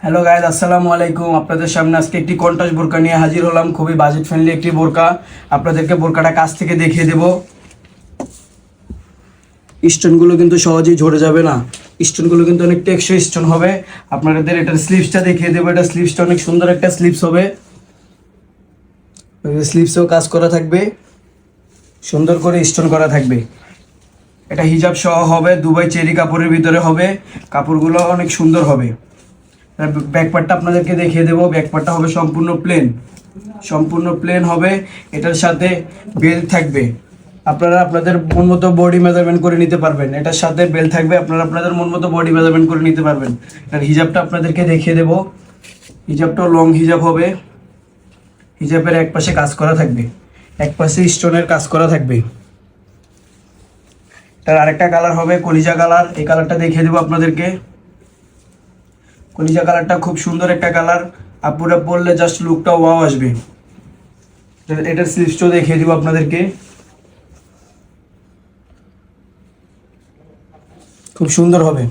Hello guys, আসসালামু আলাইকুম। আপনাদের সামনে আজকে একটি কন্ট্রাস্ট বোরকা নিয়ে হাজির হলাম। খুবই বাজেট ফ্রেন্ডলি একটি বোরকা। আপনাদেরকে বোরকাটা কাছ থেকে দেখিয়ে দেব। স্টোনগুলো কিন্তু সহজেই ঝরে যাবে না। স্টোনগুলো কিন্তু অনেক টেকসই স্টোন হবে। আপনাদের এটার স্লিপসটা দেখিয়ে দেবো। এটা স্লিপসটা অনেক সুন্দর একটা স্লিপস হবে। স্লিপসেও কাজ করা থাকবে, সুন্দর করে স্টোন করা থাকবে। এটা হিজাব সহ হবে, দুবাই চেরি কাপড়ের ভিতরে হবে। কাপড়গুলো অনেক সুন্দর হবে। ব্যাকপার্টটা আপনাদেরকে দেখিয়ে দেবো। ব্যাকপার্টটা হবে সম্পূর্ণ প্লেন হবে। এটার সাথে বেল্ট থাকবে। আপনারা আপনাদের মন মতো বডি মেজারমেন্ট করে নিতে পারবেন। এটার সাথে বেল্ট থাকবে, আপনারা আপনাদের মন মতো বডি মেজারমেন্ট করে নিতে পারবেন। আর হিজাবটা আপনাদেরকে দেখিয়ে দেবো। হিজাবটাও লং হিজাব হবে। হিজাবের এক পাশে কাজ করা থাকবে, এক পাশে স্টোনের কাজ করা থাকবে। তার আরেকটা কালার হবে কলিজা কালার। এই কালারটা দেখিয়ে দেবো আপনাদেরকে। কলিজা কালারটা খুব সুন্দর একটা কালার। আপুরা পরলে জাস্ট লুকটা ওয়াও আসবে। এটার স্লিভসটাও দেখিয়ে দিব আপনাদেরকে। খুব সুন্দর হবে।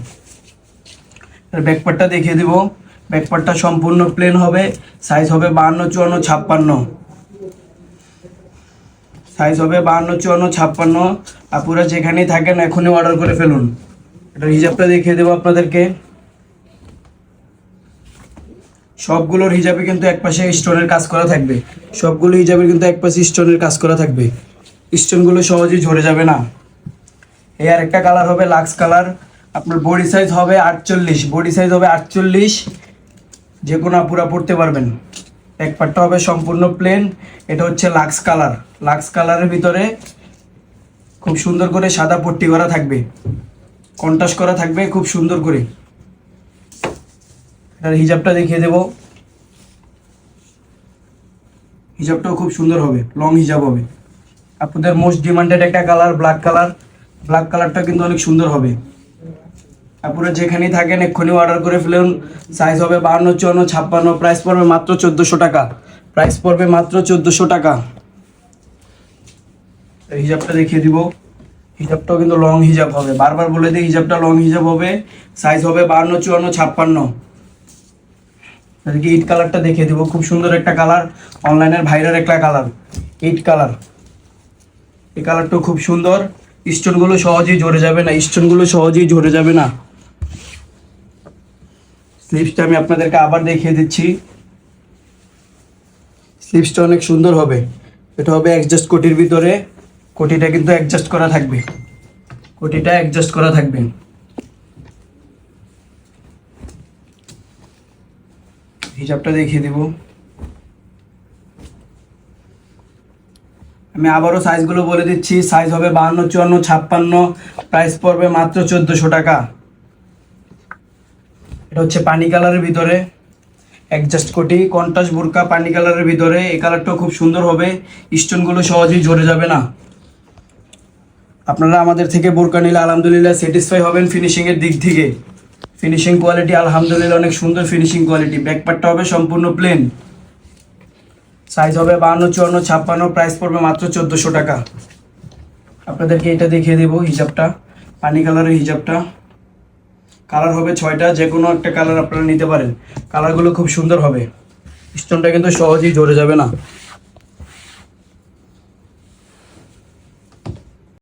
ব্যাকপার্টটা দেখিয়ে দিব। ব্যাকপার্টটা সম্পূর্ণ প্লেন হবে। সাইজ হবে 52, 54, 56। সাইজ হবে 52, 54, 56। আপুরা যেখানেই থাকেন এখনই অর্ডার করে ফেলুন। এটার হিজাবটা দেখিয়ে দেবো আপনাদেরকে। সবগুলোর হিজাবে কিন্তু একপাশে স্টোনের কাজ করা থাকবে। সবগুলো হিজাবের কিন্তু একপাশে স্টোনের কাজ করা থাকবে। স্টোনগুলো সহজেই ঝরে যাবে না। এই আর একটা কালার হবে লাক্স কালার। আপনার বডি সাইজ হবে 48। যে কোনো আপুরা পড়তে পারবেন। এক পাটটা হবে সম্পূর্ণ প্লেন। এটা হচ্ছে লাক্স কালার। লাক্স কালারের ভিতরে খুব সুন্দর করে সাদা পট্টি করা থাকবে, কন্ট্রাস্ট করা থাকবে খুব সুন্দর করে। এটার হিজাবটা দেখিয়ে দেব। হিজাবটাও খুব সুন্দর হবে, লং হিজাব হবে। আপনাদের মোস্ট ডিমান্ডেড একটা কালার ব্ল্যাক কালার। ব্ল্যাক কালারটা কিন্তু অনেক সুন্দর হবে। আপনারা যেখানেই থাকেন এক্ষুনি অর্ডার করে ফেলুন। সাইজ হবে 52, 54, 56। প্রাইস পড়বে মাত্র 1400 টাকা। হিজাবটা দেখিয়ে দিব। হিজাবটাও কিন্তু লং হিজাব হবে। বারবার বলে দিই, হিজাবটা লং হিজাব হবে। সাইজ হবে 52, 54, 56। ইট কালারটা দেখিয়ে দিব। খুব সুন্দর একটা কালার, অনলাইনের ভাইরাল একটা কালার, ইট কালার। এই কালারটাও খুব সুন্দর। স্টোনগুলো সহজেই ঝরে যাবে না। স্লিপসটা আমি আপনাদেরকে আবার দেখিয়ে দিচ্ছি। স্লিপসটা অনেক সুন্দর হবে। এটা হবে অ্যাডজাস্ট কোটির ভিতরে। কোটিটা কিন্তু অ্যাডজাস্ট করা থাকবে। হিজাবটা দেখিয়ে দিব। আমি আবারও সাইজগুলো বলে দিচ্ছি। সাইজ হবে 52, 54, 56। প্রাইস পড়বে মাত্র 1400 টাকা। এটা হচ্ছে পানি কালারের ভিতরে অ্যাডজাস্ট কোটি, কন্ট্রাস্ট বোরকা পানি কালারের ভিতরে। এই কালারটাও খুব সুন্দর হবে। স্টোনগুলো সহজেই ঝরে যাবে না। আপনারা আমাদের থেকে বোরকা নিলে আলহামদুলিল্লাহ স্যাটিসফাই হবেন ফিনিশিংয়ের দিক থেকে। ফিনিশিং কোয়ালিটি আলহামদুলিল্লাহ অনেক সুন্দর ফিনিশিং কোয়ালিটি। ব্যাকপার্টটা হবে সম্পূর্ণ প্লেন। সাইজ হবে 52, 54, 56। প্রাইস পড়বে মাত্র 1400 টাকা। আপনাদেরকে এটা দেখিয়ে দেবো হিজাবটা, পানি কালারের হিজাবটা। কালার হবে 6টা, যে কোনো একটা কালার আপনারা নিতে পারেন। কালারগুলো খুব সুন্দর হবে। স্টোনটা কিন্তু সহজেই ঝরে যাবে না।